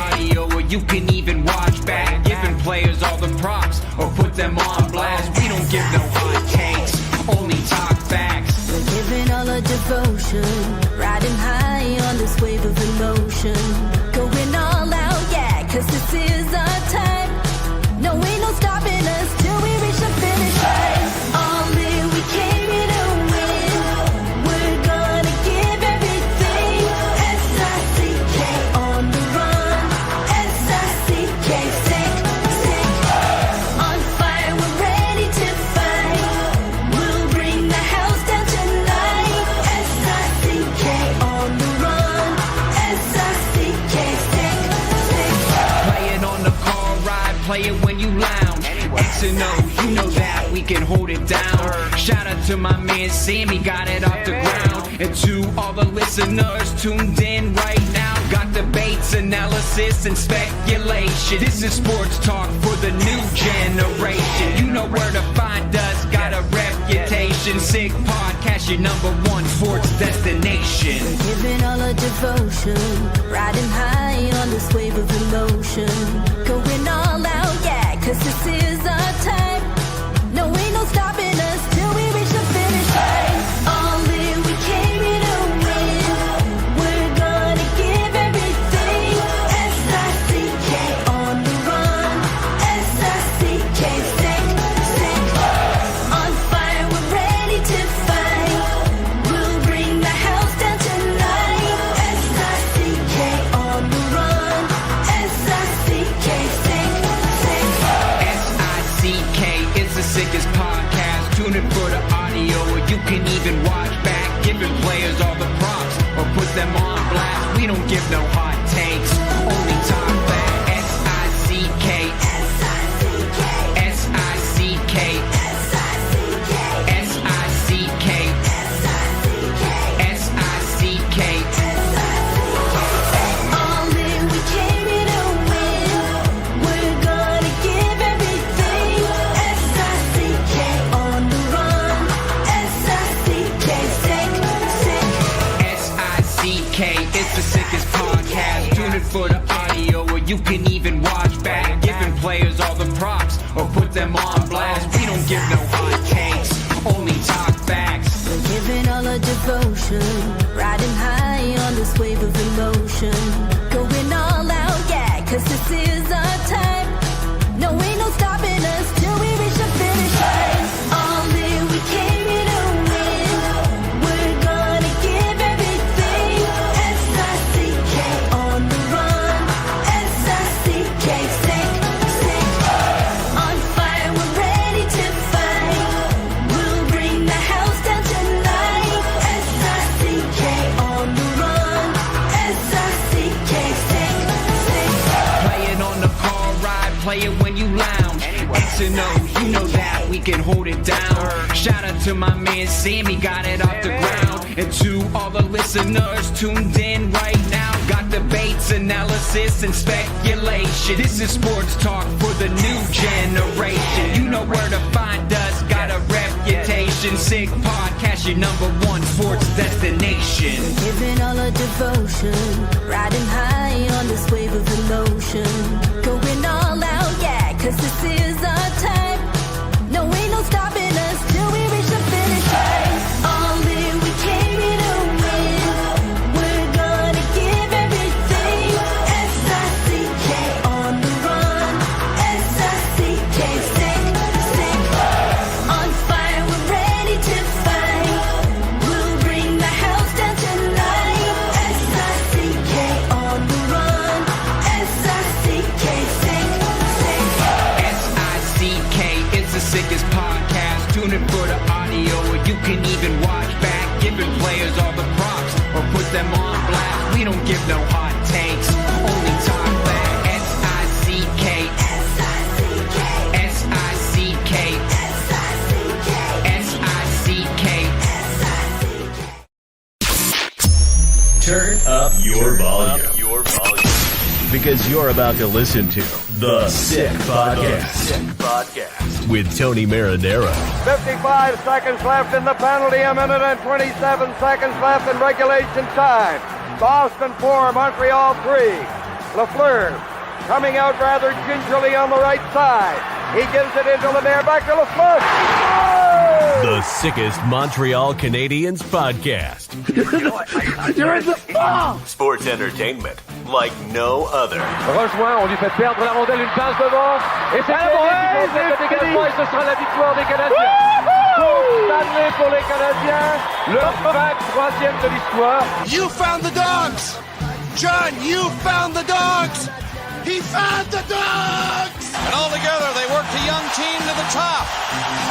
audio, or you can even watch back. Giving players all the props, or put them on blast. We don't give no hot takes, only talk facts. We're giving all our devotion, riding high on this wave of emotion. Going all out, yeah, cause this is our time. No, ain't no stopping us till we reach the finish line. All in, we came here to win. We're gonna give everything. S-I-C-K on the run. S-I-C-K, sick, sick. On fire, we're ready to fight. We'll bring the house down tonight. S-I-C-K on the run. S-I-C-K, sick, sick. Play it on the car ride, play it when you lounge. X and O, you know that we can hold it down. Shout out to my man Sammy, got it off the ground. And to all the listeners tuned in right now, got debates, analysis, and speculation. This is sports talk for the new generation. You know where to find us, got a reputation. Sick podcast, your #1 sports destination. Giving all our devotion, riding high on this wave of emotion. Going all out, yeah, cause this is our time. No, ain't no stopping us till we reach the finish line. All in, we came here to win. We're gonna give everything. S-I-C-K on the run. S-I-C-K, sick, sick. On fire, we're ready to fight. We'll bring the house down tonight. S-I-C-K on the run. S-I-C-K, sick, sick. S-I-C-K is the sickest podcast. Tune in for the audio, or you can even watch back. Giving players all the props, or put them on blast. We don't give no hot takes, only talk back. S-I-C-K, S-I-C-K, S-I-C-K, S-I-C-K, S-I-C-K, S-I-C-K, S-I-C-K. all in, we came here to win. We're gonna give everything. S-I-C-K on the run. S-I-C-K, sick, sick. S-I-C-K is the sickest podcast. Tune in for the audio, or you can even watch back. Giving players all the props, or put them on blast. We don't give no hot takes, only talk facts. We're giving all our devotion, riding high on this wave of emotion. Going all out, yeah, cause this is our time. No, ain't no stopping us till we reach the finish line. All in, we came here to win. We're gonna give everything. S-I-C-K on the run. S-I-C-K, sick, sick. On fire, we're ready to fight. We'll bring the house down tonight. S-I-C-K on the run. S-I-C-K, sick, sick. Play it on the car ride, play it when you lounge. X and O, you know that we can hold it down. Shout out to my man Sammy, got it off the ground. And to all the listeners tuned in right now, got debates, analysis, and speculation. This is sports talk for the new generation. You know where to find us, got a reputation. Sick podcast, your #1 sports destination. Giving all our devotion, riding high on this wave of emotion. Going all out, yeah, cause this is our time. No, ain't no stopping us till we reach the finish line. All in, we came here to win. We're gonna give everything. S-I-C-K on the run. S-I-C-K, sick, sick. On fire, we're ready to fight. We'll bring the house down tonight. S-I-C-K on the run. S-I-C-K, sick, sick. S-I-C-K is the sickest podcast. Tune in for the audio, or you can even watch back. Giving players all the props, or put them on blast. We don't give no hot takes, only talk back. S-I-C-K, S-I-C-K, S-I-C-K, S-I-C-K, S-I-C-K. S-I-C-K. Turn up your volume. Because you're about to listen to The Sick Podcast. With Tony Marinaro. 55 seconds left in the penalty, a minute and 27 seconds left in regulation time. Boston 4, Montreal 3. Lafleur coming out rather gingerly on the right side. He gives it into Lemaire, back to Lafleur. Oh! The sickest Montreal Canadiens podcast. You're in the ball! Sports entertainment like no other. Rejoint, on lui fait perdre la rondelle, une passe devant. Et c'est le dégagement et ce sera la victoire des Canadiens. Stanley pour les Canadiens. Le 23e de l'histoire. You found the dogs! John, you found the dogs! He found the dogs! And all together, they worked a young team to the top.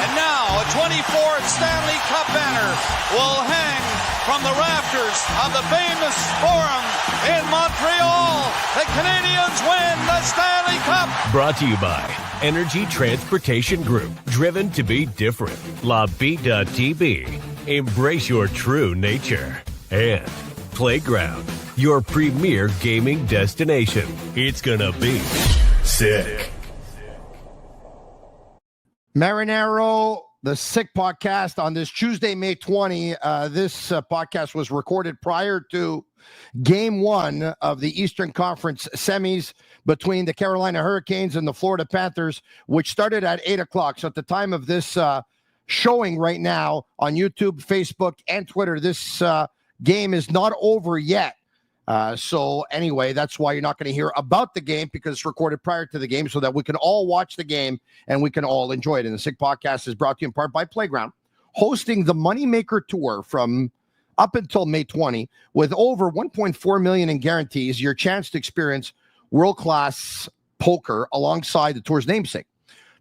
And now, a 24th Stanley Cup banner will hang from the rafters of the famous Forum in Montreal. The Canadiens win the Stanley Cup. Brought to you by Energy Transportation Group. Driven to be different. La Vida Tibi. Embrace your true nature. And Playground, your premier gaming destination. It's gonna be sick. Marinaro, the Sick Podcast on this Tuesday, May 20. This podcast was recorded prior to Game 1 of the Eastern Conference semis between the Carolina Hurricanes and the Florida Panthers, which started at 8 o'clock. So at the time of this showing right now on YouTube, Facebook, and Twitter, this game is not over yet. So anyway, that's why you're not going to hear about the game, because it's recorded prior to the game so that we can all watch the game and we can all enjoy it. And the Sick Podcast is brought to you in part by Playground, hosting the Moneymaker Tour from up until May 20 with over 1.4 million in guarantees, your chance to experience world-class poker alongside the tour's namesake.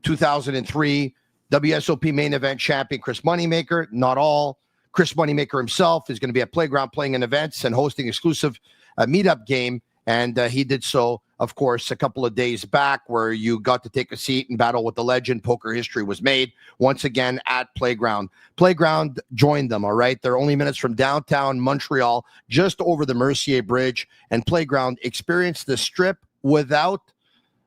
2003 WSOP main event champion Chris Moneymaker, not all. Chris Moneymaker himself is going to be at Playground playing in events and hosting exclusive meetup game. And he did so, of course, a couple of days back, where you got to take a seat and battle with the legend. Poker history was made once again at Playground. Playground joined them, all right? They're only minutes from downtown Montreal, just over the Mercier Bridge. And Playground experienced the Strip without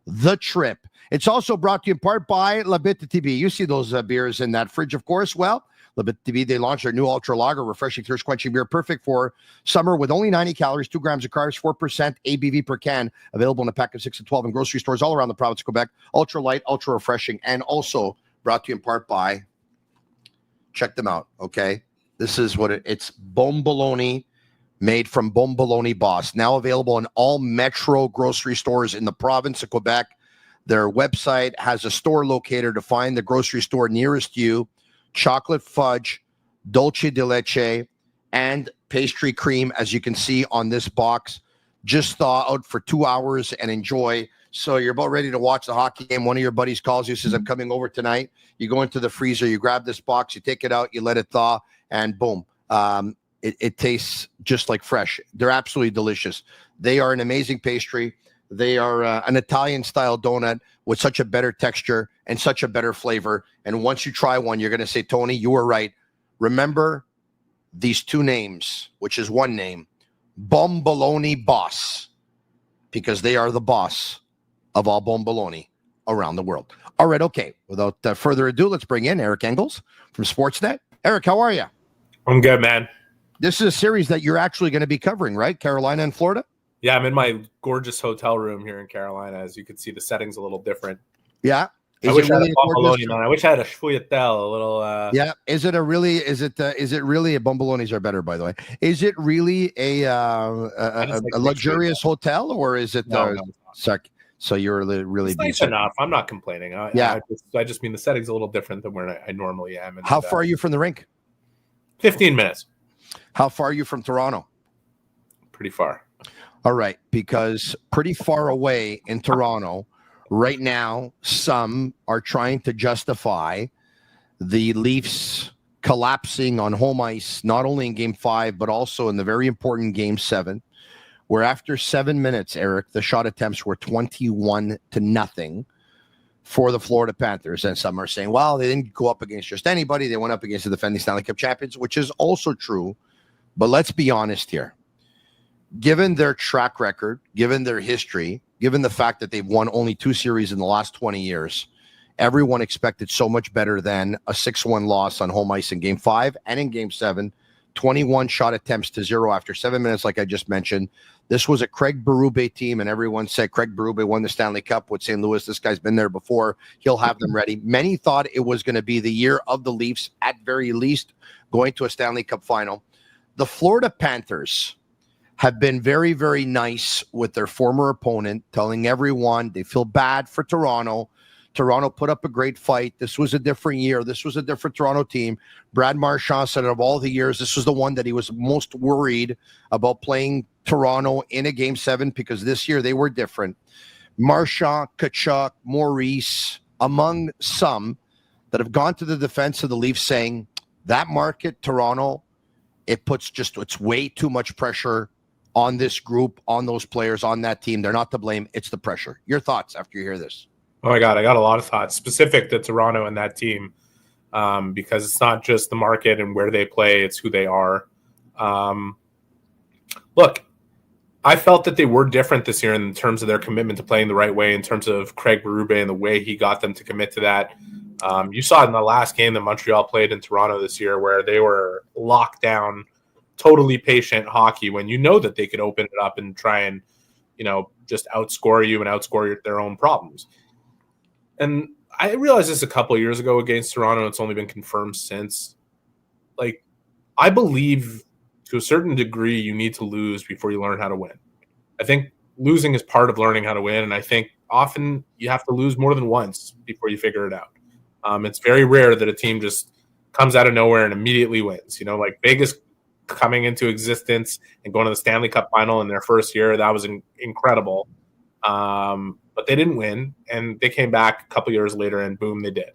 the trip. It's also brought to you in part by Bittt Tibi. You see those beers in that fridge, of course. Well, Bittt Tibi, they launched their new Ultra Lager, refreshing, thirst-quenching beer, perfect for summer with only 90 calories, 2 grams of carbs, 4% ABV per can. Available in a pack of 6 and 12 in grocery stores all around the province of Quebec. Ultra light, ultra refreshing, and also brought to you in part by, check them out, okay? This is what it's Bomboloni, made from Bomboloni Boss. Now available in all Metro grocery stores in the province of Quebec. Their website has a store locator to find the grocery store nearest you. Chocolate fudge, dulce de leche, and pastry cream, as you can see on this box. Just thaw out for 2 hours and enjoy. So you're about ready to watch the hockey game. One of your buddies calls you, says, I'm coming over tonight. You go into the freezer, you grab this box, you take it out, you let it thaw, and boom. It tastes just like fresh. They're absolutely delicious. They are an amazing pastry. They are an Italian-style donut with such a better texture and such a better flavor. And once you try one, you're going to say, Tony, you were right. Remember these two names, which is one name, Bomboloni Boss, because they are the boss of all Bomboloni around the world. All right, okay. Without further ado, let's bring in Eric Engels from Sportsnet. Eric, how are you? I'm good, man. This is a series that you're actually going to be covering, right? Carolina and Florida? Yeah, I'm in my gorgeous hotel room here in Carolina. As you can see, the setting's a little different. Yeah. I wish I had a Bomboloni, man. I wish I had a Sfuyatel, a little. Yeah. Is it really a Bomboloni's are better, by the way? Is it really a luxurious hotel, or is it? No. So you're really it's nice enough. I'm not complaining. I just mean the setting's a little different than where I normally am. How far are you from the rink? 15 minutes. How far are you from Toronto? Pretty far. All right, because pretty far away in Toronto right now, some are trying to justify the Leafs collapsing on home ice, not only in Game 5, but also in the very important Game 7, where after 7 minutes, Eric, the shot attempts were 21-0 for the Florida Panthers. And some are saying, well, they didn't go up against just anybody. They went up against the defending Stanley Cup champions, which is also true. But let's be honest here. Given their track record, given their history, given the fact that they've won only 2 series in the last 20 years, everyone expected so much better than a 6-1 loss on home ice in Game 5 and in Game 7 21 shot attempts to 0 after 7 minutes, like I just mentioned. This was a Craig Berube team, and everyone said Craig Berube won the Stanley Cup with St. Louis. This guy's been there before. He'll have them ready. Many thought it was going to be the year of the Leafs, at very least, going to a Stanley Cup final. The Florida Panthers have been very, very nice with their former opponent, telling everyone they feel bad for Toronto. Toronto put up a great fight. This was a different year. This was a different Toronto team. Brad Marchand said of all the years, this was the one that he was most worried about playing Toronto in a Game 7 because this year they were different. Marchand, Tkachuk, Maurice, among some that have gone to the defense of the Leafs saying that market, Toronto, it's way too much pressure on this group, on those players, on that team. They're not to blame. It's the pressure. Your thoughts after you hear this? Oh my God, I got a lot of thoughts specific to Toronto and that team, because it's not just the market and where they play, it's who they are. Look, I felt that they were different this year in terms of their commitment to playing the right way, in terms of Craig Berube and the way he got them to commit to that. You saw it in the last game that Montreal played in Toronto this year where they were locked down, totally patient hockey when you know that they could open it up and try and, just outscore you and outscore their own problems. And I realized this a couple of years ago against Toronto. It's only been confirmed since. Like, I believe to a certain degree you need to lose before you learn how to win. I think losing is part of learning how to win, and I think often you have to lose more than once before you figure it out. It's very rare that a team just comes out of nowhere and immediately wins. Like Vegas coming into existence and going to the Stanley Cup final in their first year, that was incredible. But they didn't win, and they came back a couple years later, and boom, they did.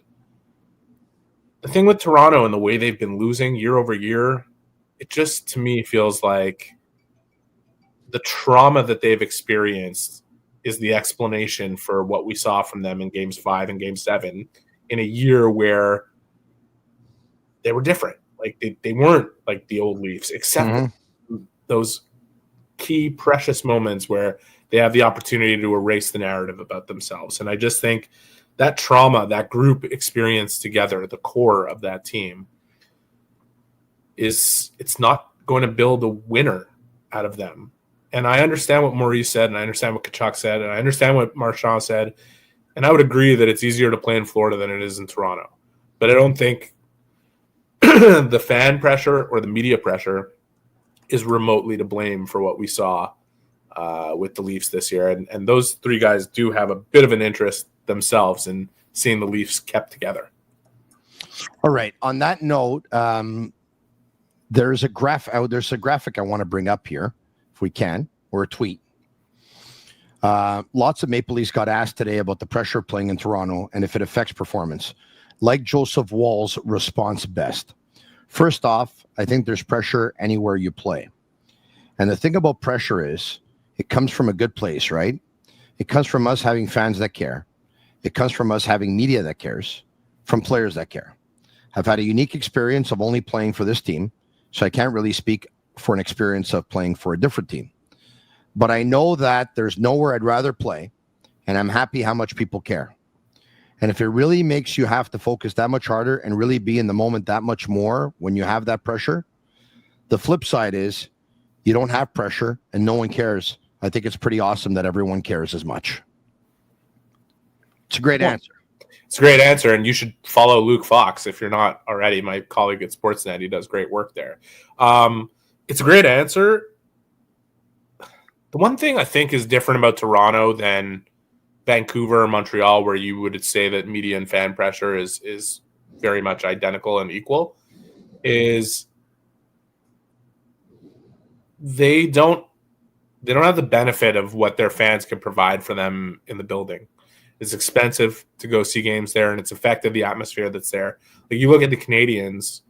The thing with Toronto and the way they've been losing year over year, it just, to me, feels like the trauma that they've experienced is the explanation for what we saw from them in Games 5 and Game 7 in a year where they were different. Like, they weren't like the old Leafs, except those key, precious moments where they have the opportunity to erase the narrative about themselves. And I just think that trauma, that group experience together, the core of that team, it's not going to build a winner out of them. And I understand what Maurice said, and I understand what Tkachuk said, and I understand what Marchand said. And I would agree that it's easier to play in Florida than it is in Toronto. But I don't think the fan pressure or the media pressure is remotely to blame for what we saw with the Leafs this year. And those three guys do have a bit of an interest themselves in seeing the Leafs kept together. All right. On that note, there's a graphic I want to bring up here, if we can, or a tweet. Lots of Maple Leafs got asked today about the pressure playing in Toronto and if it affects performance. Like Joseph Wall's response best. First off, I think there's pressure anywhere you play. And the thing about pressure is it comes from a good place, right? It comes from us having fans that care. It comes from us having media that cares, from players that care. I've had a unique experience of only playing for this team, so I can't really speak for an experience of playing for a different team. But I know that there's nowhere I'd rather play, and I'm happy how much people care. And if it really makes you have to focus that much harder and really be in the moment that much more when you have that pressure, the flip side is you don't have pressure and no one cares. I think it's pretty awesome that everyone cares as much. It's a great answer. It's a great answer, and you should follow Luke Fox if you're not already. My colleague at Sportsnet, he does great work there. It's a great answer. The one thing I think is different about Toronto than Vancouver or Montreal, where you would say that media and fan pressure is very much identical and equal, is they don't have the benefit of what their fans can provide for them in the building. It's expensive to go see games there, and it's affected the atmosphere that's there. Like, you look at the Canadians,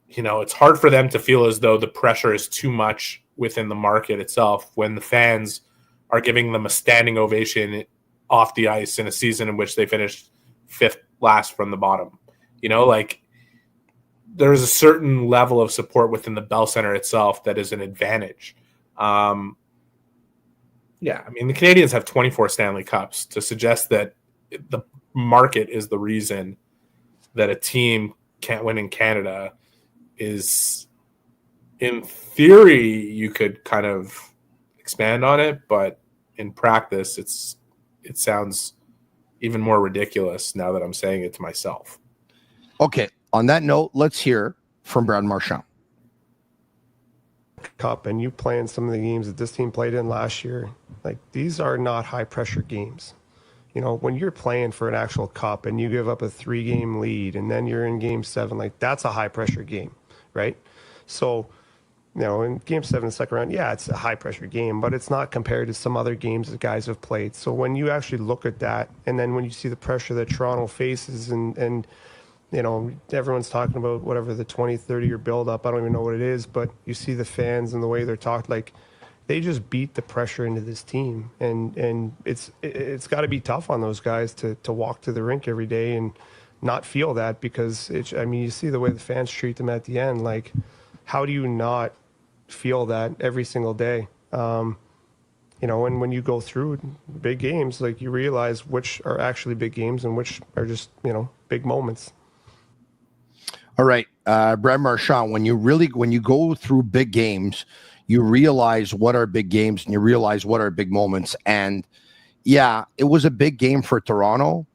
it's hard for them to feel as though the pressure is too much within the market itself when the fans are giving them a standing ovation off the ice in a season in which they finished fifth last from the bottom. There's a certain level of support within the Bell Center itself that is an advantage. The Canadians have 24 Stanley Cups. To suggest that the market is the reason that a team can't win in Canada is, in theory, you could kind of expand on it, but in practice, it sounds even more ridiculous now that I'm saying it to myself. Okay. On that note, let's hear from Brad Marchand. Cup, and you play in some of the games that this team played in last year. Like, these are not high pressure games. You know, when you're playing for an actual cup and you give up a 3-game lead and then you're in game 7, like, that's a high pressure game, right? So, you know, in game 7, the second round, yeah, it's a high pressure game, but it's not compared to some other games that guys have played. So when you actually look at that, and then when you see the pressure that Toronto faces, and you know, everyone's talking about whatever the 20, 30-year build-up, I don't even know what it is, but you see the fans and the way they're talking, like, they just beat the pressure into this team, and it's got to be tough on those guys to walk to the rink every day and not feel that, because I mean, you see the way the fans treat them at the end. Like, how do you not feel that every single day? You know, and when you go through big games, like, you realize which are actually big games and which are just, you know, big moments. All right, Brad Marchand, when you go through big games, you realize what are big games and you realize what are big moments. And yeah, it was a big game for Toronto,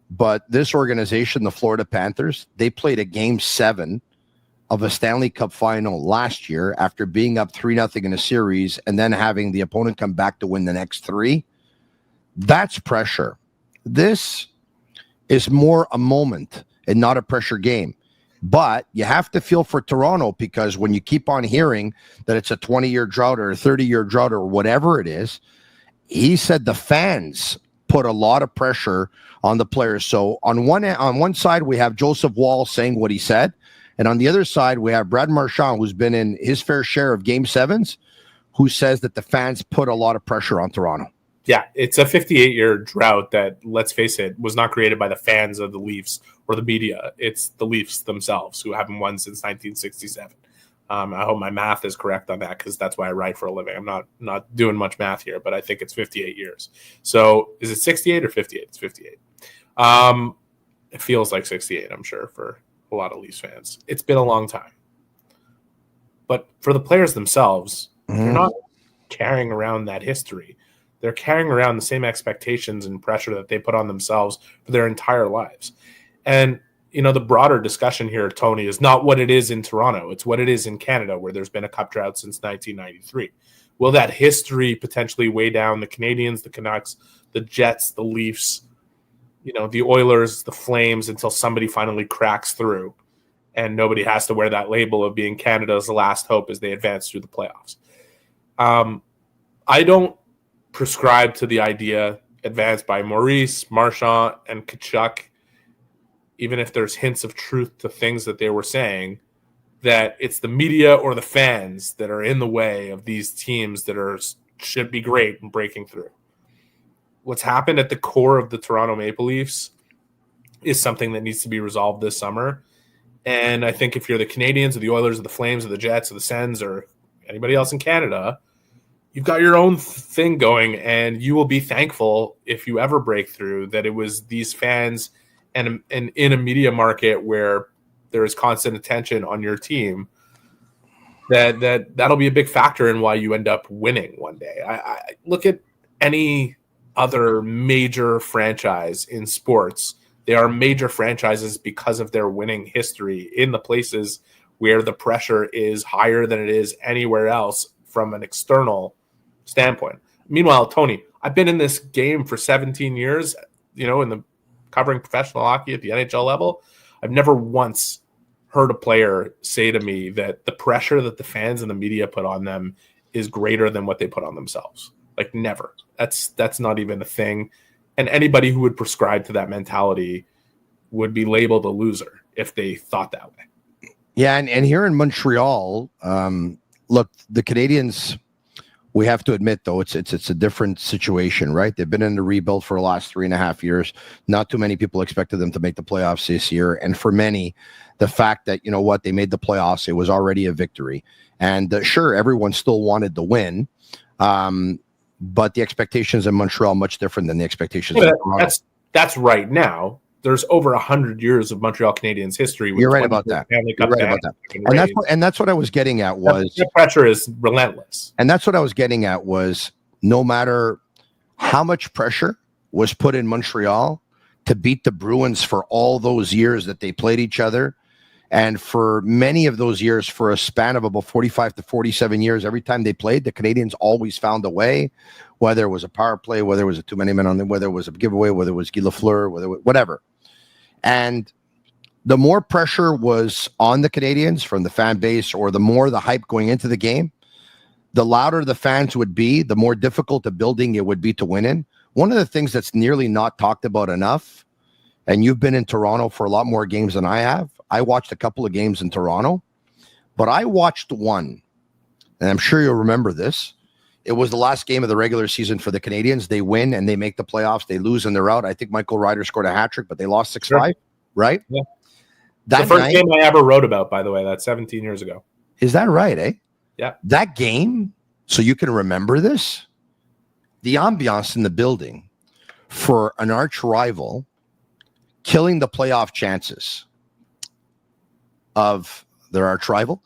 but this organization, the Florida Panthers, they played a game 7 of a Stanley Cup final last year after being up 3-0 in a series and then having the opponent come back to win the next 3. That's pressure. This is more a moment and not a pressure game. But you have to feel for Toronto, because when you keep on hearing that it's a 20-year drought or a 30-year drought or whatever it is, he said the fans put a lot of pressure on the players. So on one side, we have Joseph Wall saying what he said. And on the other side, we have Brad Marchand, who's been in his fair share of Game 7s, who says that the fans put a lot of pressure on Toronto. Yeah, it's a 58-year drought that, let's face it, was not created by the fans of the Leafs or the media. It's the Leafs themselves, who haven't won since 1967. I hope my math is correct on that, because that's why I write for a living. I'm not doing much math here, but I think it's 58 years. So is it 68 or 58? It's 58. It feels like 68, I'm sure, for a lot of Leafs fans. It's been a long time. But for the players themselves, they're not carrying around that history. They're carrying around the same expectations and pressure that they put on themselves for their entire lives. And, you know, the broader discussion here, Tony, is not what it is in Toronto. It's what it is in Canada, where there's been a cup drought since 1993. Will that history potentially weigh down the Canadians, the Canucks, the Jets, the Leafs, you know, the Oilers, the Flames, until somebody finally cracks through and nobody has to wear that label of being Canada's last hope as they advance through the playoffs? I don't prescribe to the idea advanced by Maurice, Marchand, and Tkachuk, even if there's hints of truth to things that they were saying, that it's the media or the fans that are in the way of these teams that should be great in breaking through. What's happened at the core of the Toronto Maple Leafs is something that needs to be resolved this summer. And I think if you're the Canadians or the Oilers or the Flames or the Jets or the Sens or anybody else in Canada, you've got your own thing going, and you will be thankful if you ever break through that it was these fans and in a media market where there is constant attention on your team, that'll be a big factor in why you end up winning one day. I look at any other major franchise in sports. They are major franchises because of their winning history in the places where the pressure is higher than it is anywhere else from an external standpoint. Meanwhile, Tony, I've been in this game for 17 years, you know, in the covering professional hockey at the NHL level. I've never once heard a player say to me that the pressure that the fans and the media put on them is greater than what they put on themselves. Like, never. That's not even a thing. And anybody who would prescribe to that mentality would be labeled a loser if they thought that way. Yeah, and here in Montreal, look, the Canadians, we have to admit, though, it's a different situation, right? They've been in the rebuild for the last 3.5 years. Not too many people expected them to make the playoffs this year. And for many, the fact that, you know what, they made the playoffs, it was already a victory. And sure, everyone still wanted to win. But the expectations in Montreal much different than the expectations in Toronto. That's right now. there's over 100 years of Montreal Canadiens history. With You're right about that. Stanley Cup You're right about that. And that's what I was getting at was the pressure is relentless. And that's what I was getting at was no matter how much pressure was put in Montreal to beat the Bruins for all those years that they played each other. And for many of those years, for a span of about 45 to 47 years, every time they played, the Canadiens always found a way, whether it was a power play, whether it was a too many men on them, whether it was a giveaway, whether it was Guy Lafleur, whatever. And the more pressure was on the Canadiens from the fan base, or the more the hype going into the game, the louder the fans would be, the more difficult the building it would be to win in. One of the things that's nearly not talked about enough, and you've been in Toronto for a lot more games than I have. I watched a couple of games in Toronto, but I watched one, and I'm sure you'll remember this. It was the last game of the regular season for the Canadiens. They win and they make the playoffs. They lose and they're out. I think Michael Ryder scored a hat trick, but they lost 6-5, Sure. right? Yeah. That the first night, game I ever wrote about, by the way. That's 17 years ago. Is that right, eh? Yeah. That game, so you can remember this, the ambiance in the building for an arch rival killing the playoff chances of their arch rival,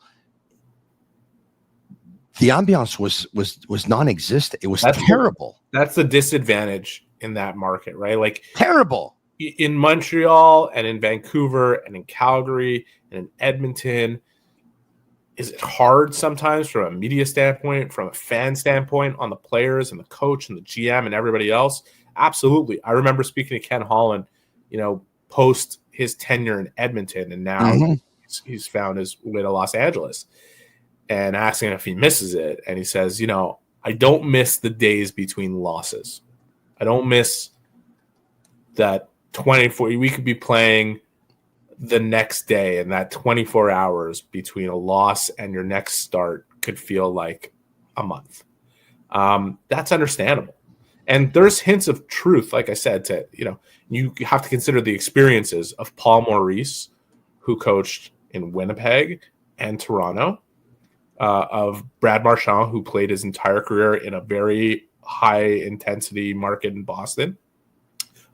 the ambiance was non-existent. It was terrible. That's the disadvantage in that market, right? Like terrible. In Montreal and in Vancouver and in Calgary and in Edmonton, is it hard sometimes from a media standpoint, from a fan standpoint, on the players and the coach and the GM and everybody else? Absolutely. I remember speaking to Ken Holland, post his tenure in Edmonton, and now he's found his way to Los Angeles, and asking if he misses it. And he says, I don't miss the days between losses. I don't miss that 24. We could be playing the next day, and that 24 hours between a loss and your next start could feel like a month. That's understandable. And there's hints of truth, like I said, to, you have to consider the experiences of Paul Maurice, who coached in Winnipeg and Toronto, of Brad Marchand, who played his entire career in a very high-intensity market in Boston,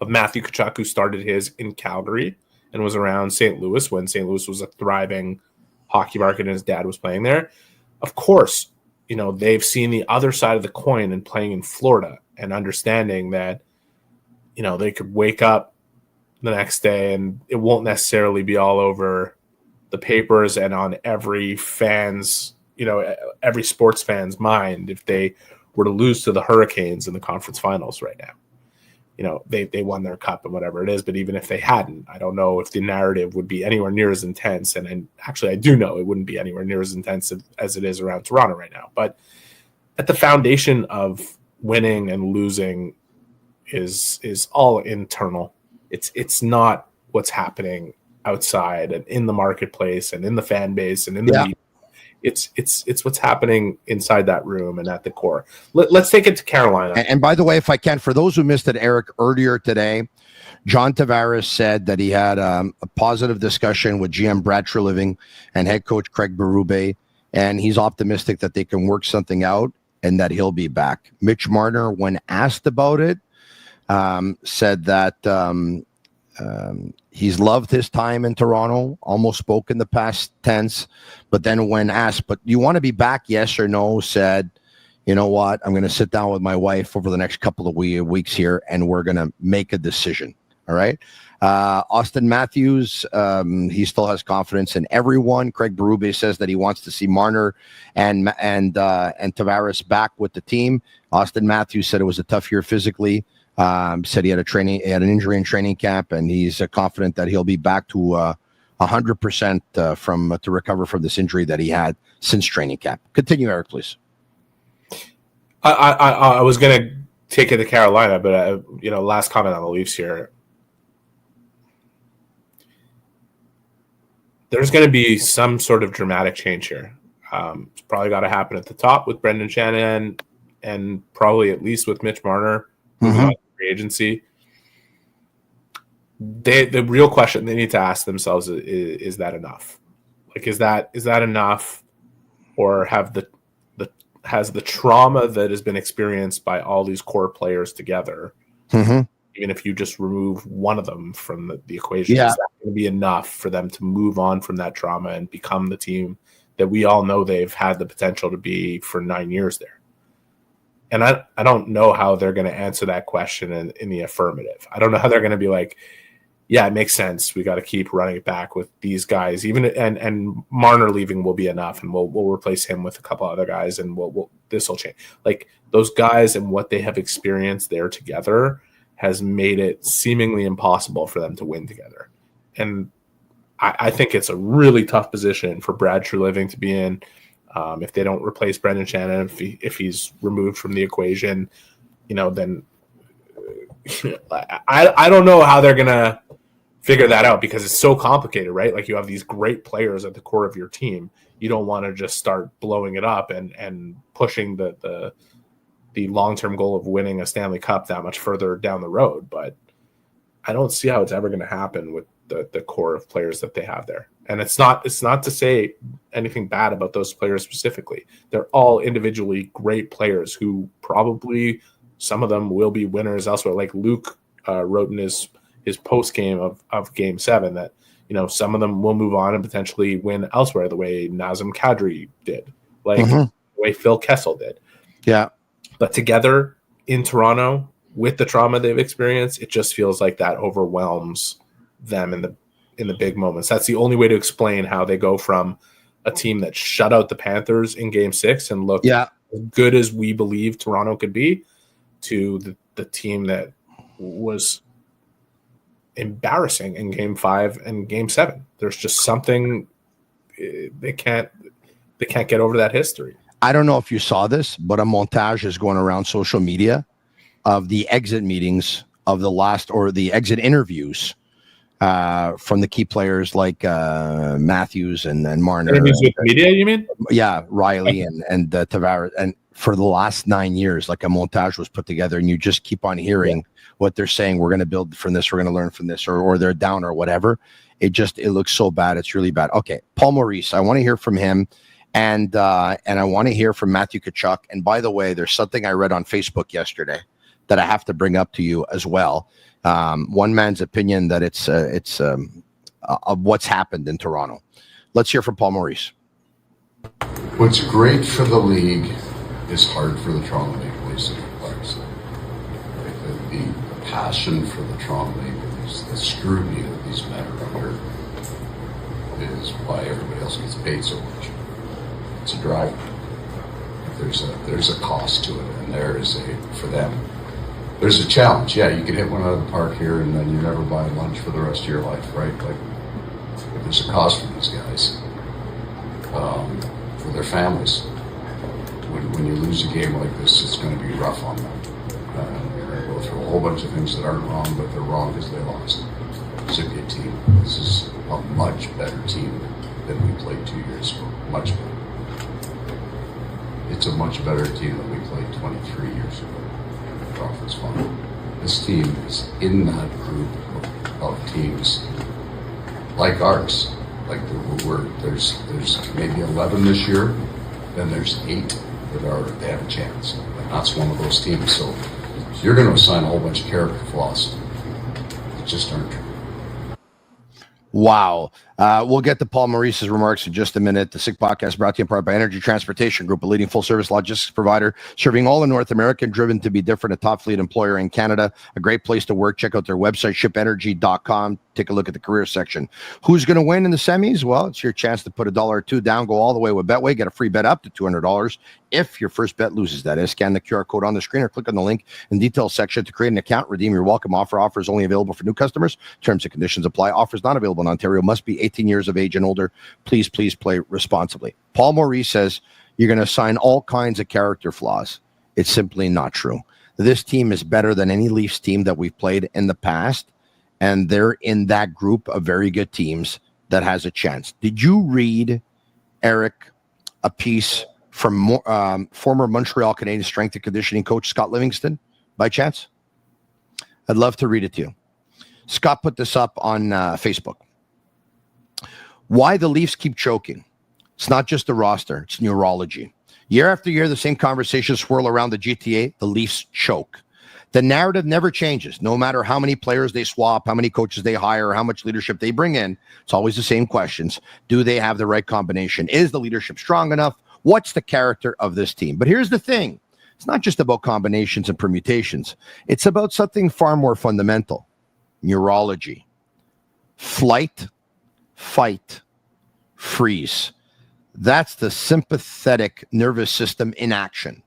of Matthew Tkachuk, who started his in Calgary and was around St. Louis when St. Louis was a thriving hockey market and his dad was playing there. Of course, they've seen the other side of the coin and playing in Florida and understanding that, they could wake up the next day and it won't necessarily be all over the papers and on every fan's, every sports fan's mind if they were to lose to the Hurricanes in the conference finals right now. They won their cup and whatever it is, but even if they hadn't, I don't know if the narrative would be anywhere near as intense. And actually, I do know it wouldn't be anywhere near as intense as it is around Toronto right now. But at the foundation of winning and losing is all internal. It's not what's happening outside and in the marketplace and in the fan base and in the media. It's what's happening inside that room and at the core. Let's take it to Carolina. And by the way, if I can, for those who missed it, Eric, earlier today, John Tavares said that he had a positive discussion with GM Brad Treliving and head coach Craig Berube, and he's optimistic that they can work something out and that he'll be back. Mitch Marner, when asked about it, said that he's loved his time in Toronto, almost spoke in the past tense, but then when asked, but you want to be back, yes or no, said, you know what, I'm going to sit down with my wife over the next couple of weeks here, and we're going to make a decision. All right. Austin Matthews, he still has confidence in everyone. Craig Berube says that he wants to see Marner and Tavares back with the team. Austin Matthews said it was a tough year physically. Said he had an injury in training camp, and he's confident that he'll be back to 100% to recover from this injury that he had since training camp. Continue, Eric, please. I was going to take it to Carolina, but last comment on the Leafs here. There's going to be some sort of dramatic change here. It's probably got to happen at the top with Brendan Shanahan, and probably at least with Mitch Marner. Free agency. The real question they need to ask themselves is that enough? Like, is that enough, or has the trauma that has been experienced by all these core players together even if you just remove one of them from the equation, is that going to be enough for them to move on from that trauma and become the team that we all know they've had the potential to be for 9 years there? And I don't know how they're going to answer that question in the affirmative. I don't know how they're going to be like, yeah, it makes sense. We got to keep running it back with these guys. Even and Marner leaving will be enough, and we'll replace him with a couple other guys, and this will change. Like those guys and what they have experienced there together has made it seemingly impossible for them to win together. And I think it's a really tough position for Brad Treliving to be in. If they don't replace Brendan Shannon, if he's removed from the equation, then I don't know how they're gonna figure that out, because it's so complicated, right? Like you have these great players at the core of your team. You don't want to just start blowing it up and pushing the long-term goal of winning a Stanley Cup that much further down the road. But I don't see how it's ever going to happen with the core of players that they have there. And it's not to say anything bad about those players specifically. They're all individually great players who probably some of them will be winners elsewhere. Like Luke wrote in his post game of Game 7 that some of them will move on and potentially win elsewhere, the way Nazem Kadri did, like the way Phil Kessel did. Yeah. But together in Toronto with the trauma they've experienced, it just feels like that overwhelms them in the big moments. That's the only way to explain how they go from a team that shut out the Panthers in Game 6 and looked as good as we believe Toronto could be, to the team that was embarrassing in Game 5 and Game 7. There's just something they can't get over that history. I don't know if you saw this, but a montage is going around social media of the exit meetings of the last, or the exit interviews from the key players like Matthews and Marner. Interviews with media, you mean? Yeah, Riley and Tavares. And for the last 9 years, like a montage was put together, and you just keep on hearing what they're saying. We're going to build from this. We're going to learn from this, or they're down or whatever. It looks so bad. It's really bad. Okay, Paul Maurice, I want to hear from him. And I want to hear from Matthew Tkachuk. And by the way, there's something I read on Facebook yesterday that I have to bring up to you as well. One man's opinion that it's of what's happened in Toronto. Let's hear from Paul Maurice. What's great for the league is hard for the Toronto Maple Leafs and their players. The passion for the Toronto Maple Leafs, the scrutiny that these men are under, is why everybody else gets paid so much. It's a driver. There's a cost to it, and for them, there's a challenge. Yeah, you can hit one out of the park here, and then you never buy lunch for the rest of your life, right? Like, there's a cost for these guys, for their families. When you lose a game like this, it's going to be rough on them. You're going to go through a whole bunch of things that aren't wrong, but they're wrong because they lost. It's a good team. This is a much better team than we played 2 years ago. Much better. It's a much better team than we played 23 years ago in the conference final. This team is in that group of teams like ours. Like there's maybe 11 this year, then there's 8 they have a chance. And that's one of those teams. So you're going to assign a whole bunch of character flaws that just aren't true. Wow. We'll get to Paul Maurice's remarks in just a minute. The Sick Podcast brought to you in part by Energy Transportation Group, a leading full-service logistics provider serving all of North America, driven to be different, a top fleet employer in Canada, a great place to work. Check out their website, shipenergy.com. Take a look at the career section. Who's going to win in the semis? Well, it's your chance to put $1 or $2 down, go all the way with Betway, get a free bet up to $200 if your first bet loses. That is, scan the QR code on the screen or click on the link in the details section to create an account. Redeem your welcome offer. Offer is only available for new customers. Terms and conditions apply. Offers not available in Ontario. Must be 18 years of age and older. Please play responsibly. Paul Maurice says you're going to assign all kinds of character flaws. It's simply not true. This team is better than any Leafs team that we've played in the past, and they're in that group of very good teams that has a chance. Did you read, Eric, a piece from former Montreal Canadiens strength and conditioning coach Scott Livingston, by chance? I'd love to read it to you. Scott put this up on Facebook. Why the Leafs keep choking. It's not just the roster, it's neurology. Year after year, the same conversations swirl around the GTA. The Leafs choke. The narrative never changes, no matter how many players they swap, how many coaches they hire, how much leadership they bring in. It's always the same questions. Do they have the right combination? Is the leadership strong enough? What's the character of this team? But here's the thing. It's not just about combinations and permutations. It's about something far more fundamental. Neurology. Flight, fight, freeze. That's the sympathetic nervous system in action.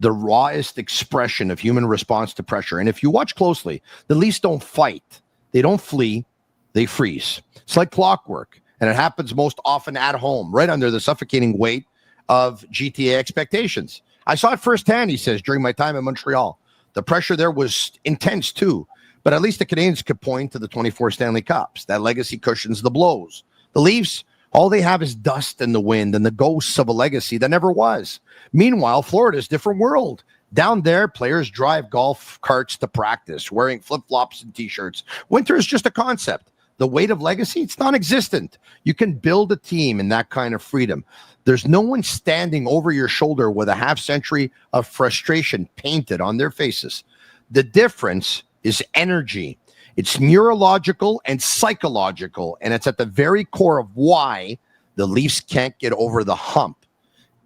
The rawest expression of human response to pressure. And if you watch closely, the Leafs don't fight. They don't flee. They freeze. It's like clockwork. And it happens most often at home, right under the suffocating weight of GTA expectations. I saw it firsthand, he says, during my time in Montreal. The pressure there was intense too. But at least the Canadiens could point to the 24 Stanley Cups. That legacy cushions the blows. The Leafs, all they have is dust in the wind and the ghosts of a legacy that never was. Meanwhile, Florida's a different world. Down there, players drive golf carts to practice, wearing flip-flops and T-shirts. Winter is just a concept. The weight of legacy, it's non-existent. You can build a team in that kind of freedom. There's no one standing over your shoulder with a half-century of frustration painted on their faces. The difference is energy. It's neurological and psychological, and it's at the very core of why the Leafs can't get over the hump.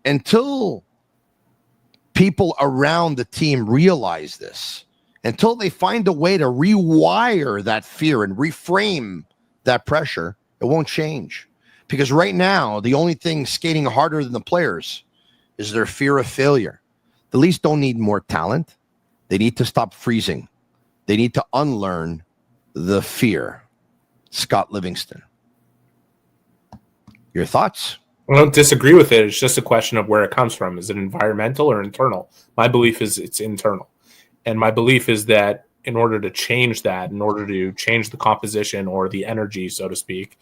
Until people around the team realize this, until they find a way to rewire that fear and reframe that pressure, it won't change. Because right now, the only thing skating harder than the players is their fear of failure. The Leafs don't need more talent. They need to stop freezing. They need to unlearn the fear. Scott Livingston. Your thoughts? I don't disagree with it. It's just a question of where it comes from. Is it environmental or internal? My belief is it's internal. And my belief is that in order to change that, in order to change the composition or the energy, so to speak,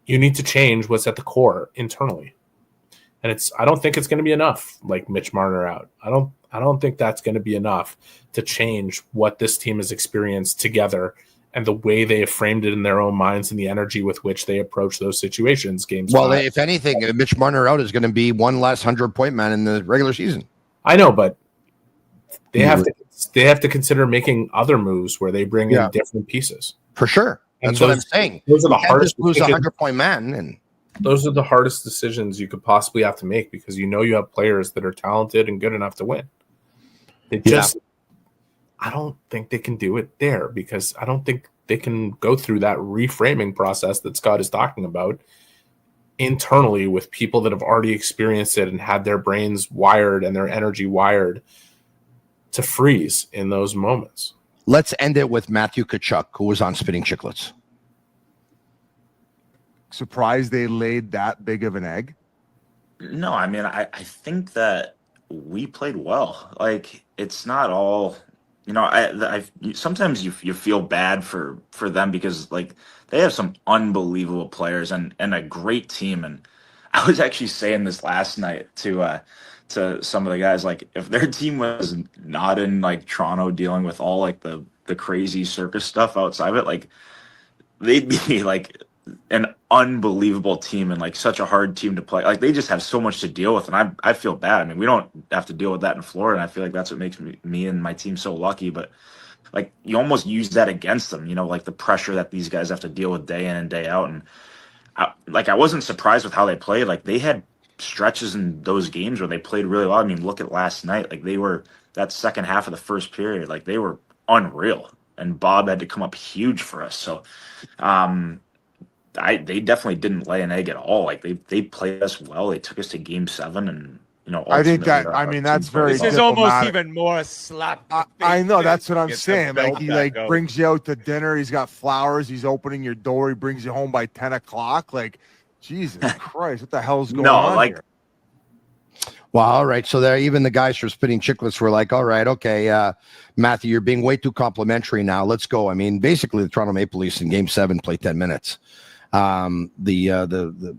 you need to change what's at the core internally. And I don't think it's going to be enough, like Mitch Marner out. I don't think that's going to be enough to change what this team has experienced together and the way they have framed it in their own minds and the energy with which they approach those situations. If anything, Mitch Marner out is going to be one less 100-point man in the regular season. I know, but they have to consider making other moves where they bring in different pieces. For sure. That's what I'm saying. Those are the hardest. Lose a 100-point man, and those are the hardest decisions you could possibly have to make because you know you have players that are talented and good enough to win. I don't think they can do it there because I don't think they can go through that reframing process that Scott is talking about internally with people that have already experienced it and had their brains wired and their energy wired to freeze in those moments. Let's end it with Matthew Tkachuk, who was on Spitting Chicklets. Surprised they laid that big of an egg? No, I mean, I think that we played well. Like, it's not all, I sometimes you feel bad for them because, like, they have some unbelievable players and a great team. And I was actually saying this last night to some of the guys, like, if their team was not in, like, Toronto dealing with all, like, the crazy circus stuff outside of it, like, they'd be, like, an unbelievable team and, like, such a hard team to play. Like, they just have so much to deal with, and I feel bad. I mean, we don't have to deal with that in Florida, and I feel like that's what makes me and my team so lucky. But, like, you almost use that against them, like, the pressure that these guys have to deal with day in and day out. And, I wasn't surprised with how they played. Like, they had stretches in those games where they played really well. I mean, look at last night. Like, they were that second half of the first period, like, they were unreal, and Bob had to come up huge for us. So they definitely didn't lay an egg at all. Like, they played us well. They took us to game 7, and I think that that's very. This is almost even more slap. I know, that's what I'm saying. Like, he brings you out to dinner. He's got flowers. He's opening your door. He brings you home by 10 o'clock. Like, Jesus Christ, what the hell's going on here? Well, all right. So there, even the guys from Spitting Chicklets were like, all right, okay, Matthew, you're being way too complimentary now. Let's go. I mean, basically, the Toronto Maple Leafs in Game 7 played 10 minutes. The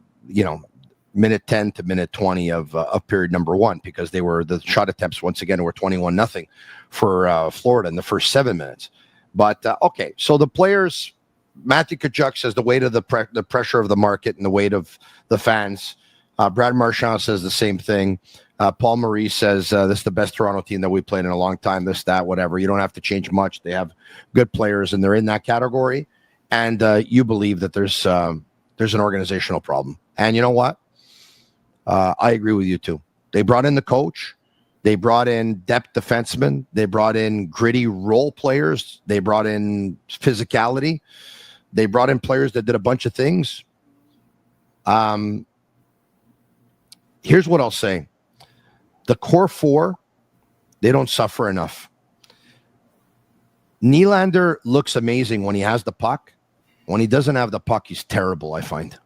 minute 10 to minute 20 of period number 1, because they were the shot attempts once again were 21-0 for Florida in the first 7 minutes. But okay, so the players, Matthew Tkachuk says the weight of the pressure of the market and the weight of the fans. Brad Marchand says the same thing. Paul Marie says this is the best Toronto team that we played in a long time. This, that, whatever. You don't have to change much. They have good players, and they're in that category. And you believe that there's an organizational problem. And you know what? I agree with you too. They brought in the coach. They brought in depth defensemen. They brought in gritty role players. They brought in physicality. They brought in players that did a bunch of things. Here's what I'll say. The core four, they don't suffer enough. Nylander looks amazing when he has the puck. When he doesn't have the puck, he's terrible, I find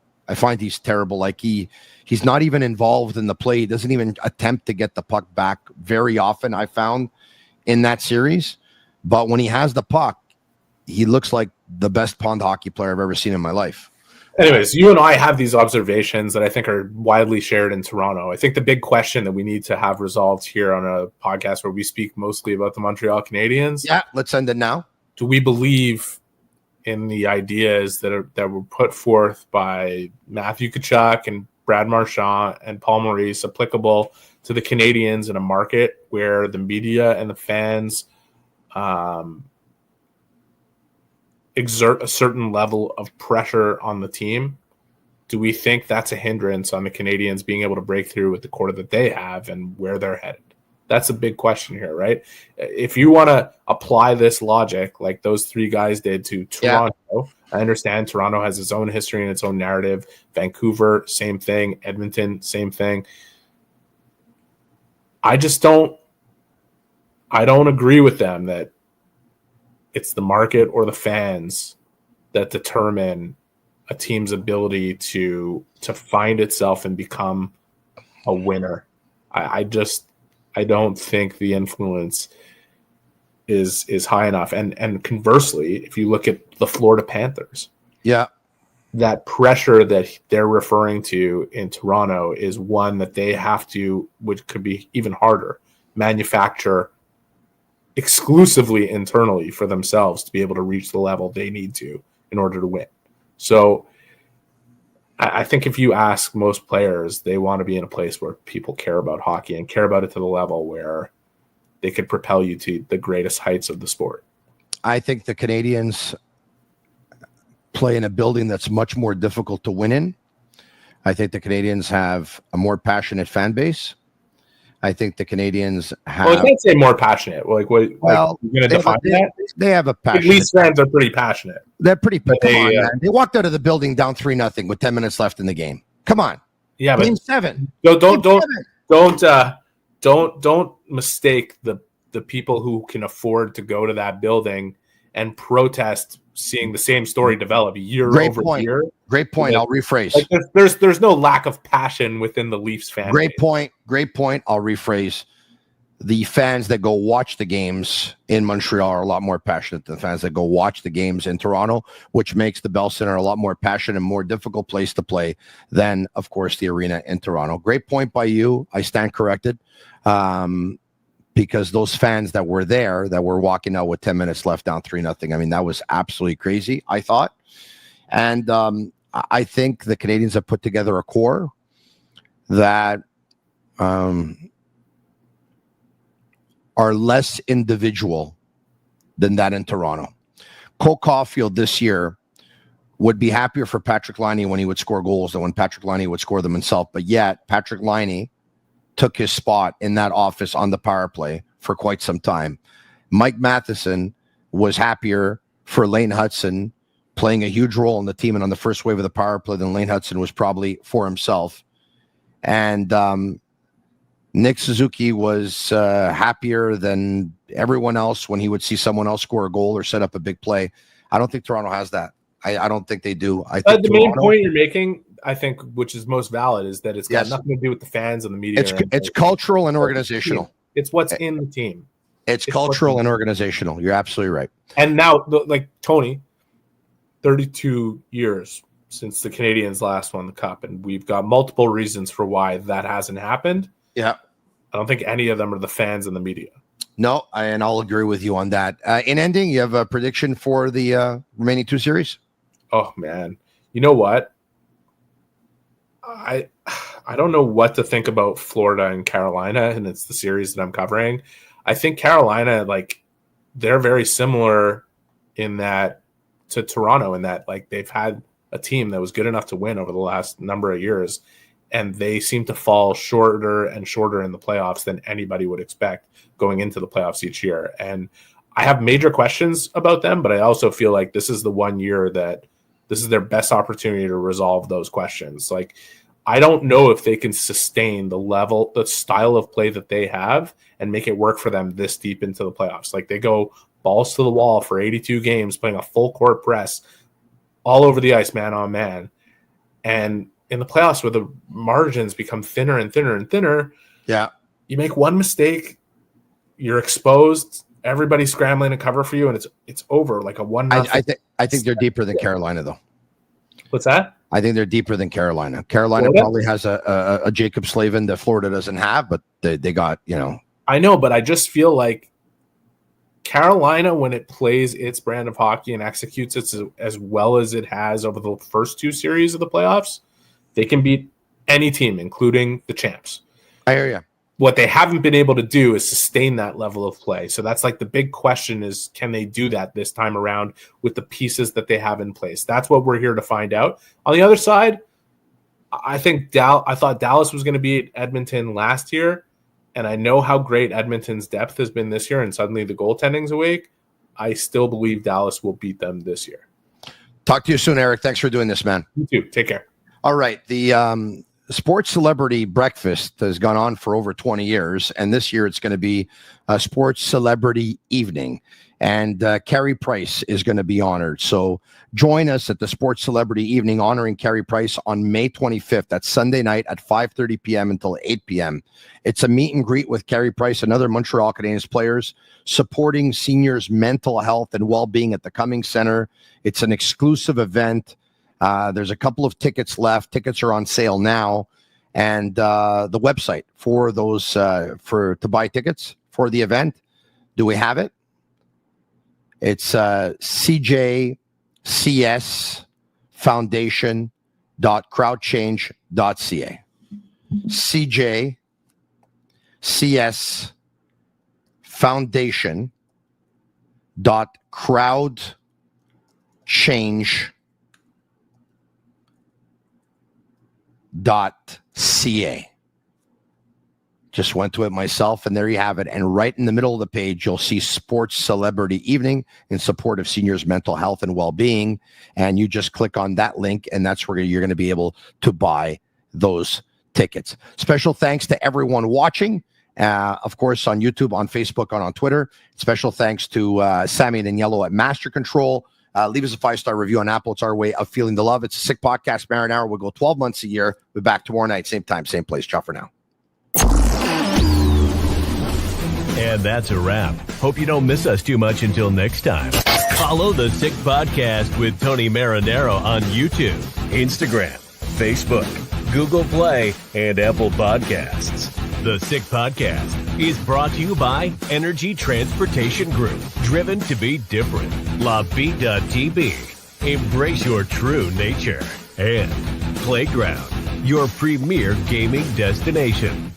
he's terrible. Like he's not even involved in the play. He doesn't even attempt to get the puck back very often, I found, in that series. But when he has the puck, he looks like the best pond hockey player I've ever seen in my life. Anyways, you and I have these observations that I think are widely shared in Toronto. I think the big question that we need to have resolved here on a podcast where we speak mostly about the Montreal Canadiens. Yeah, let's end it now. Do we believe in the ideas that were put forth by Matthew Tkachuk and Brad Marchand and Paul Maurice applicable to the Canadiens in a market where the media and the fans exert a certain level of pressure on the team? Do we think that's a hindrance on the Canadiens being able to break through with the core that they have and where they're headed? That's a big question here, right? If you want to apply this logic like those three guys did to Toronto, yeah. I understand Toronto has its own history and its own narrative. Vancouver, same thing. Edmonton, same thing. I don't agree with them that it's the market or the fans that determine a team's ability to find itself and become a winner. I don't think the influence is high enough. And conversely, if you look at the Florida Panthers, yeah, that pressure that they're referring to in Toronto is one that they have to, which could be even harder, manufacture exclusively internally for themselves to be able to reach the level they need to in order to win. So I think if you ask most players, they want to be in a place where people care about hockey and care about it to the level where they could propel you to the greatest heights of the sport. I think the Canadiens play in a building that's much more difficult to win in. I think the Canadiens have a more passionate fan base. I think the Canadiens have. Well, I can't say more passionate. Like, what? Well, you're going to define that? They have a passion. At least fans are pretty passionate. They're pretty. Come on, man. They walked out of the building down 3-0 with 10 minutes left in the game. Come on. Yeah, Game but 7. Don't mistake the people who can afford to go to that building and protest seeing the same story develop year over year. Great point. I'll rephrase. Like there's no lack of passion within the Leafs fan base. Great point. I'll rephrase. The fans that go watch the games in Montreal are a lot more passionate than the fans that go watch the games in Toronto, which makes the Bell Center a lot more passionate and more difficult place to play than, of course, the arena in Toronto. Great point by you. I stand corrected. Because those fans that were there, that were walking out with 10 minutes left down 3-0, I mean, that was absolutely crazy, I thought. And I think the Canadiens have put together a core that are less individual than that in Toronto. Cole Caulfield this year would be happier for Patrick Laine when he would score goals than when Patrick Laine would score them himself. But yet, Patrick Laine took his spot in that office on the power play for quite some time. Mike Matheson was happier for Lane Hudson playing a huge role in the team and on the first wave of the power play than Lane Hudson was probably for himself. And Nick Suzuki was happier than everyone else when he would see someone else score a goal or set up a big play. I don't think Toronto has that. I don't think they do. I think the main point you're making, I think, which is most valid, is that it's got nothing to do with the fans and the media. It's cultural and organizational. It's what's in the team. It's cultural and organizational. You're absolutely right. And now, like Tony, 32 years since the Canadiens last won the Cup, and we've got multiple reasons for why that hasn't happened. Yeah. I don't think any of them are the fans and the media. No, and I'll agree with you on that. In ending, you have a prediction for the remaining 2 series? Oh, man. You know what? I don't know what to think about Florida and Carolina, and it's the series that I'm covering. I think Carolina, like, they're very similar in that to Toronto, in that, like, they've had a team that was good enough to win over the last number of years, and they seem to fall shorter and shorter in the playoffs than anybody would expect going into the playoffs each year. And I have major questions about them, but I also feel like this is the one year that this is their best opportunity to resolve those questions. Like, I don't know if they can sustain the style of play that they have and make it work for them this deep into the playoffs. Like, they go balls to the wall for 82 games, playing a full court press all over the ice, man on man. And in the playoffs, where the margins become thinner and thinner and thinner, you make one mistake, you're exposed, everybody's scrambling to cover for you, and it's over like a 1-0. I think they're deeper than Carolina, though. What's that? I think they're deeper than Carolina. Carolina probably has a Jacob Slavin that Florida doesn't have, but they got, I know, but I just feel like Carolina, when it plays its brand of hockey and executes it as well as it has over the first two series of the playoffs, they can beat any team, including the champs. I hear you. What they haven't been able to do is sustain that level of play. So that's like the big question is, can they do that this time around with the pieces that they have in place? That's what we're here to find out. On the other side, I thought Dallas was going to beat Edmonton last year, and I know how great Edmonton's depth has been this year, and suddenly the goaltending's awake. I still believe Dallas will beat them this year. Talk to you soon, Eric. Thanks for doing this, man. You too. Take care. All right. The Sports Celebrity Breakfast has gone on for over 20 years, and this year it's going to be a Sports Celebrity Evening, and Carey Price is going to be honored. So join us at the Sports Celebrity Evening honoring Carey Price on May 25th. That's Sunday night at 5:30 p.m. until 8 p.m. It's a meet and greet with Carey Price and other Montreal Canadiens players supporting seniors' mental health and well-being at the Cummings Center. It's an exclusive event. There's a couple of tickets left. Tickets are on sale now. And the website for those to buy tickets for the event, do we have it? It's cjcsfoundation.crowdchange.ca. cjcsfoundation.crowdchange.ca. Just went to it myself, and there you have it. And right in the middle of the page, you'll see Sports Celebrity Evening in support of seniors' mental health and well-being. And you just click on that link, and that's where you're going to be able to buy those tickets. Special thanks to everyone watching, of course, on YouTube, on Facebook, and on Twitter. Special thanks to Sammy and Yellow at Master Control. Leave us a 5-star review on Apple. It's our way of feeling the love. It's a sick podcast. Marinaro will go 12 months a year. We're back tomorrow night, same time, same place. Ciao for now. And that's a wrap. Hope you don't miss us too much until next time. Follow the Sick Podcast with Tony Marinaro on YouTube, Instagram, Facebook, Google Play, and Apple Podcasts. The Sick Podcast is brought to you by Energy Transportation Group, driven to be different. Bittt, embrace your true nature. And Playground, your premier gaming destination.